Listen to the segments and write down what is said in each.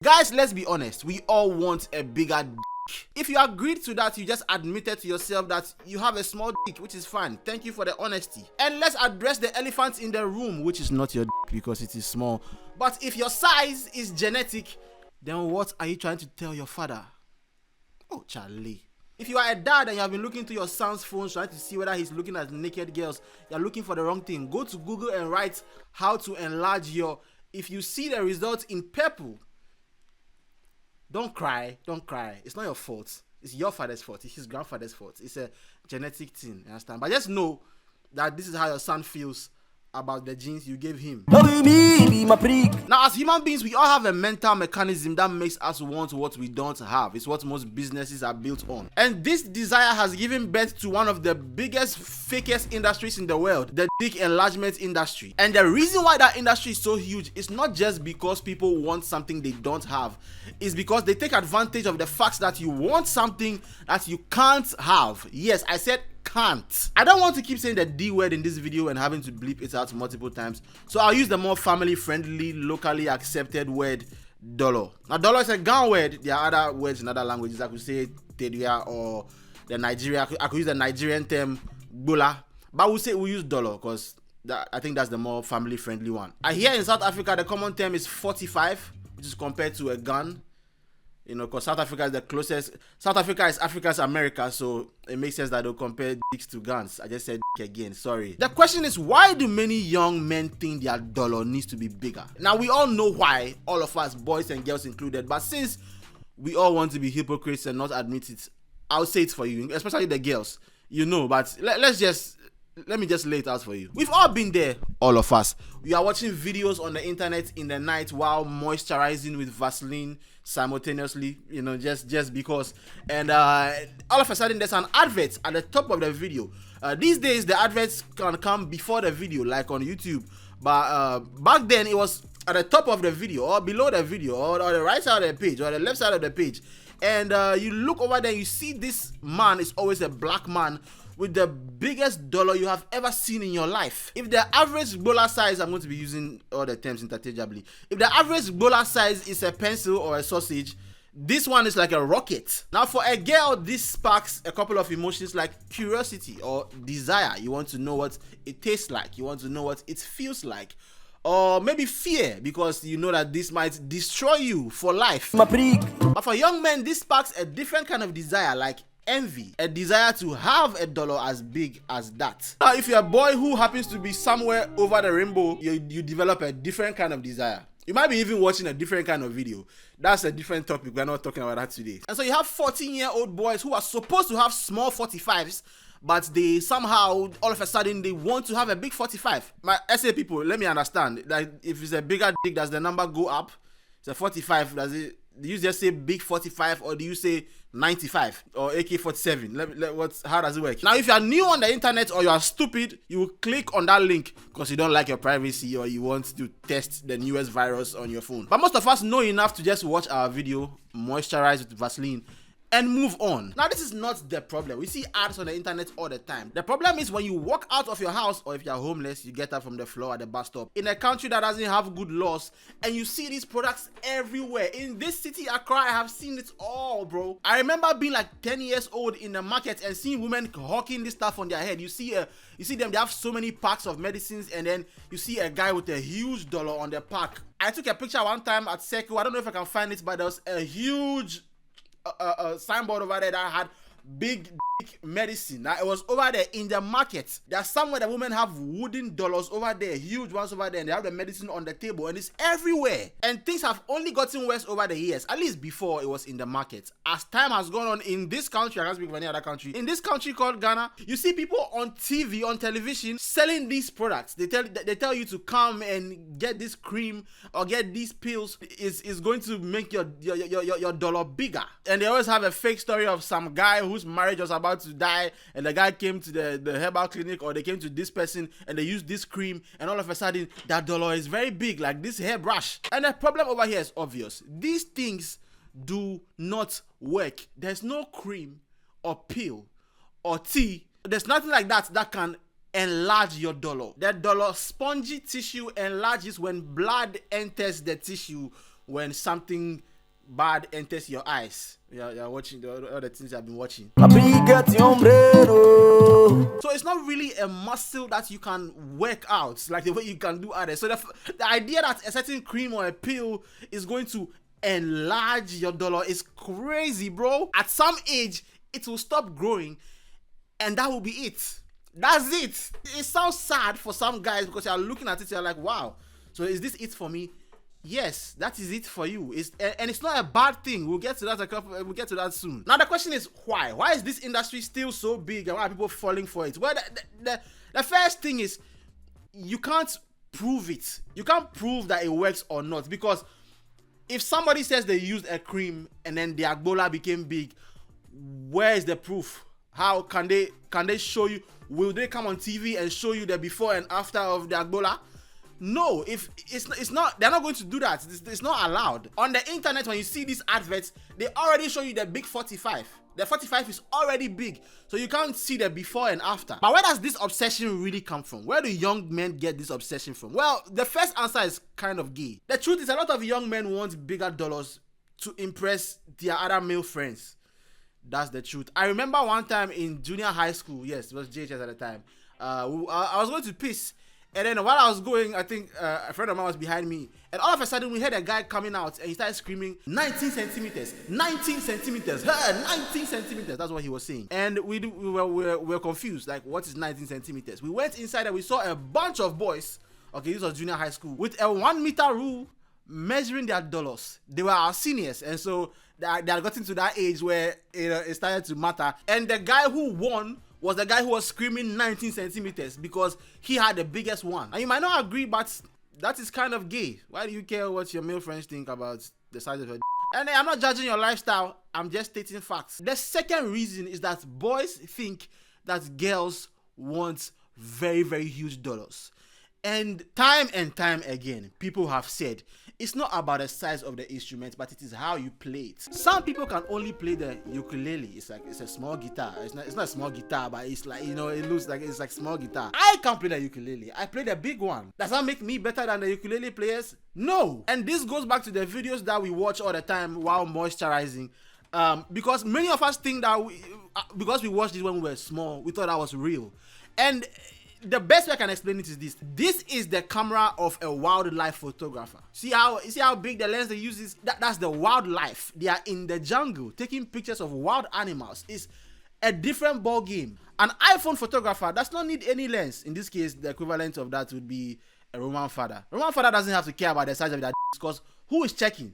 Guys, let's be honest. We all want a bigger dick. If you agreed to that, you just admitted to yourself that you have a small dick, which is fine. Thank you for the honesty. And let's address the elephant in the room, which is not your dick because it is small. But if your size is genetic, then what are you trying to tell your father? Oh, Charlie. If you are a dad and you have been looking through your son's phone trying to see whether he's looking at naked girls, you're looking for the wrong thing. Go to Google and write how to enlarge your... If you see the results in purple, don't cry. Don't cry. It's not your fault. It's your father's fault. It's his grandfather's fault. It's a genetic thing. You understand? But just know that this is how your son feels about the genes you gave him. Now, as human beings, we all have a mental mechanism that makes us want what we don't have. It's what most businesses are built on. And this desire has given birth to one of the biggest, fakest industries in the world, the dick enlargement industry. And the reason why that industry is so huge is not just because people want something they don't have. It's because they take advantage of the fact that you want something that you can't have. Yes, I said can't. I don't want to keep saying the D word in this video and having to bleep it out multiple times, so I'll use the more family friendly, locally accepted word dollar. Now, dollar is a Ghana word. There are other words in other languages. I could say teria or the Nigeria. I could use the Nigerian term bula, but we'll use dollar because I think that's the more family friendly one. Here in South Africa, the common term is 45, which is compared to a gun. You know, because South Africa is the closest. South Africa is Africa's America, so it makes sense that they'll compare dicks to guns. I just said dick again, sorry. The question is, why do many young men think their dollar needs to be bigger? Now, we all know why, all of us, boys and girls included, but since we all want to be hypocrites and not admit it, I'll say it for you, especially the girls. You know, but let me just lay it out for you. We've all been there, all of us. We are watching videos on the internet in the night while moisturizing with Vaseline simultaneously, you know, just because. And all of a sudden there's an advert at the top of the video. These days the adverts can come before the video, like on YouTube, but back then it was at the top of the video or below the video or the right side of the page or the left side of the page. And you look over there, you see this man is always a black man with the biggest dollar you have ever seen in your life. If the average bowler size, I'm going to be using all the terms interchangeably. If the average bowler size is a pencil or a sausage, this one is like a rocket. Now, for a girl, this sparks a couple of emotions like curiosity or desire. You want to know what it tastes like. You want to know what it feels like. Or maybe fear, because you know that this might destroy you for life. But for young men, this sparks a different kind of desire, like envy, a desire to have a dollar as big as that. Now, if you're a boy who happens to be somewhere over the rainbow, you develop a different kind of desire. You might be even watching a different kind of video. That's a different topic. We're not talking about that today. And so you have 14-year-old boys who are supposed to have small 45s, but they somehow, all of a sudden, they want to have a big 45. My SA people, let me understand. Like, if it's a bigger dick, does the number go up? It's a 45, do you just say big 45 or do you say 95 or AK-47? How does it work? Now, if you are new on the internet or you are stupid, you will click on that link because you don't like your privacy or you want to test the newest virus on your phone. But most of us know enough to just watch our video, moisturize with Vaseline, and move on. Now, this is not the problem. We see ads on the internet all the time. The problem is when you walk out of your house, or if you're homeless, you get up from the floor at the bus stop in a country that doesn't have good laws, and you see these products everywhere. In this city, Accra, I have seen it all, bro. I remember being like 10 years old in the market and seeing women hawking this stuff on their head. You see them, they have so many packs of medicines, and then you see a guy with a huge dollar on the pack. I took a picture one time at Seco. I don't know if I can find it, but there was a huge signboard over there that had big dick medicine. Now, it was over there in the market. There's somewhere the women have wooden dollars over there, huge ones over there, and they have the medicine on the table, and it's everywhere. And things have only gotten worse over the years, at least before it was in the market. As time has gone on in this country, I can't speak of any other country, in this country called Ghana, you see people on TV, on television, selling these products. They tell you to come and get this cream or get these pills. Is going to make your dollar bigger. And they always have a fake story of some guy whose marriage was about to die, and the guy came to the herbal clinic, or they came to this person and they used this cream, and all of a sudden that dollar is very big, like this hairbrush. And the problem over here is obvious. These things do not work. There's no cream or pill or tea. There's nothing like that that can enlarge your dollar. The dollar spongy tissue enlarges when blood enters the tissue, when something bad enters your eyes. You're watching all the things I've been watching. So it's not really a muscle that you can work out like the way you can do others. So the idea that a certain cream or a pill is going to enlarge your dollar is crazy, bro. At some age, it will stop growing, and that will be it. That's it. It sounds sad for some guys because you're looking at it, you're like, wow. So is this it for me? Yes, that is it for you. And it's not a bad thing. We'll get to that we'll get to that soon. Now the question is why? Why is this industry still so big and why are people falling for it? Well, the first thing is you can't prove it. You can't prove that it works or not, because if somebody says they used a cream and then the Agbola became big, where is the proof? How can they show you? Will they come on TV and show you the before and after of the Agbola? No, if it's not, they're not going to do that. It's not allowed. On the internet, when you see these adverts, they already show you the big 45. The 45 is already big, so you can't see the before and after. But where does this obsession really come from? Where do young men get this obsession from? Well, the first answer is kind of gay. The truth is a lot of young men want bigger dollars to impress their other male friends. That's the truth. I remember one time in junior high school, yes, it was JHS at the time, I was going to piss. And then while I was going, I think a friend of mine was behind me. And all of a sudden, we heard a guy coming out and he started screaming, 19 centimeters, 19 centimeters, 19 centimeters. That's what he was saying. And we were confused. Like, what is 19 centimeters? We went inside and we saw a bunch of boys. Okay, this was junior high school. With a 1 meter rule measuring their dollars. They were our seniors. And so they had gotten to that age where it started to matter. And the guy who won was the guy who was screaming 19 centimeters because he had the biggest one. And you might not agree, but that is kind of gay. Why do you care what your male friends think about the size of your d? And I'm not judging your lifestyle, I'm just stating facts. The second reason is that boys think that girls want very, very huge dollars. And time again, people have said, it's not about the size of the instrument, but it is how you play it. Some people can only play the ukulele. It's a small guitar. It's not a small guitar, but it's like, it looks like it's like small guitar. I can't play the ukulele. I play the big one. Does that make me better than the ukulele players? No. And this goes back to the videos that we watch all the time while moisturizing. Because many of us think that because we watched this when we were small, we thought that was real. And the best way I can explain it is this. This is the camera of a wildlife photographer. See how big the lens they use is? That's the wildlife. They are in the jungle taking pictures of wild animals. It's a different ball game. An iPhone photographer does not need any lens. In this case, the equivalent of that would be a Roman father. Roman father doesn't have to care about the size of their because who is checking?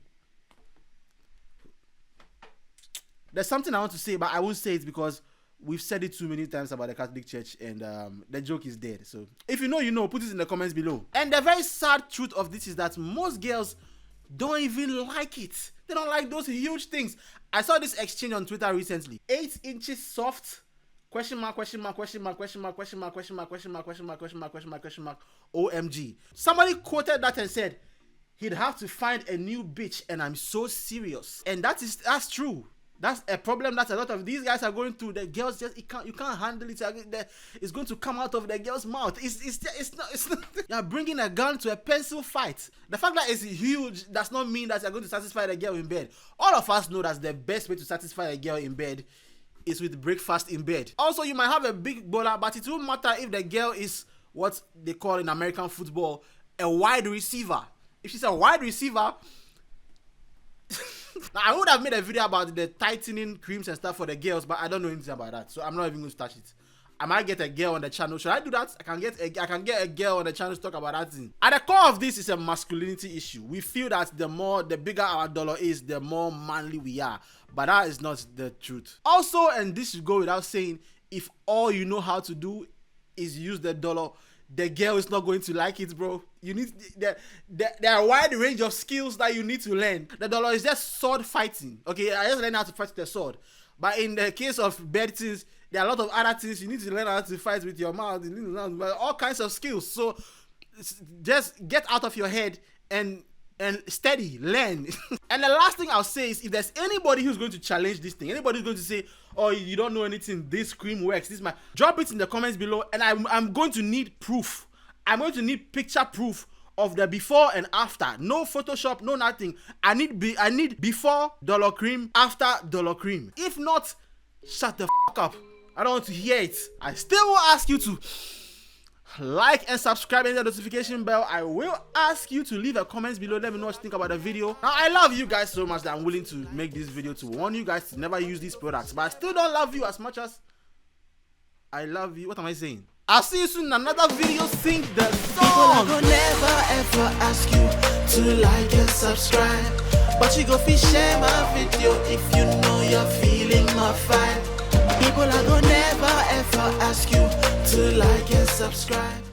There's something I want to say, but I won't say it because we've said it too many times about the Catholic Church, and the joke is dead. So if you know, you know. Put it in the comments below. And the very sad truth of this is that most girls don't even like it. They don't like those huge things. I saw this exchange on Twitter recently. 8 inches soft? Question mark, question mark, question mark, question mark, question mark, question mark, question mark, question mark, question mark, question mark, question mark, OMG. Somebody quoted that and said, he'd have to find a new bitch, and I'm so serious. And that's true. That's a problem that a lot of these guys are going through. The girls just you can't handle it. It's going to come out of the girl's mouth. It's not. You're bringing a gun to a pencil fight. The fact that it's huge does not mean that you're going to satisfy the girl in bed. All of us know that the best way to satisfy a girl in bed is with breakfast in bed. Also, you might have a big bowler, but it won't matter if the girl is what they call in American football a wide receiver. If she's a wide receiver. Now, I would have made a video about the tightening creams and stuff for the girls, but I don't know anything about that, so I'm not even going to touch it. I might get a girl on the channel. Should I do that? I can get a girl on the channel to talk about that thing. At the core of this is a masculinity issue. We feel that the bigger our dollar is, the more manly we are, but that is not the truth. Also, and this should go without saying, if all you know how to do is use the dollar, the girl is not going to like it, bro. You need there are a wide range of skills that you need to learn. The dollar is just sword fighting. Okay, I just learned how to fight with the sword. But in the case of bed things, there are a lot of other things you need to learn how to fight with your mouth. You need to learn all kinds of skills. So just get out of your head and study, learn. And the last thing I'll say is, if there's anybody who's going to challenge this thing, anybody who's going to say, oh, you don't know anything, this cream works, drop it in the comments below, and I'm going to need proof. I'm going to need picture proof of the before and after. No Photoshop, no nothing. I need before dollar cream, after dollar cream. If not, shut the fuck up. I don't want to hear it. I still will ask you to like and subscribe and the notification bell. I will ask you to leave a comment below. Let me know what you think about the video. Now, I love you guys so much that I'm willing to make this video to warn you guys to never use these products. But I still don't love you as much as I love you. What am I saying? I'll see you soon in another video. Sing the song. People are gonna never ever ask you to like and subscribe, but you go fi share my video if you know you're feeling my vibe. People are gonna never ever ask you to like and subscribe.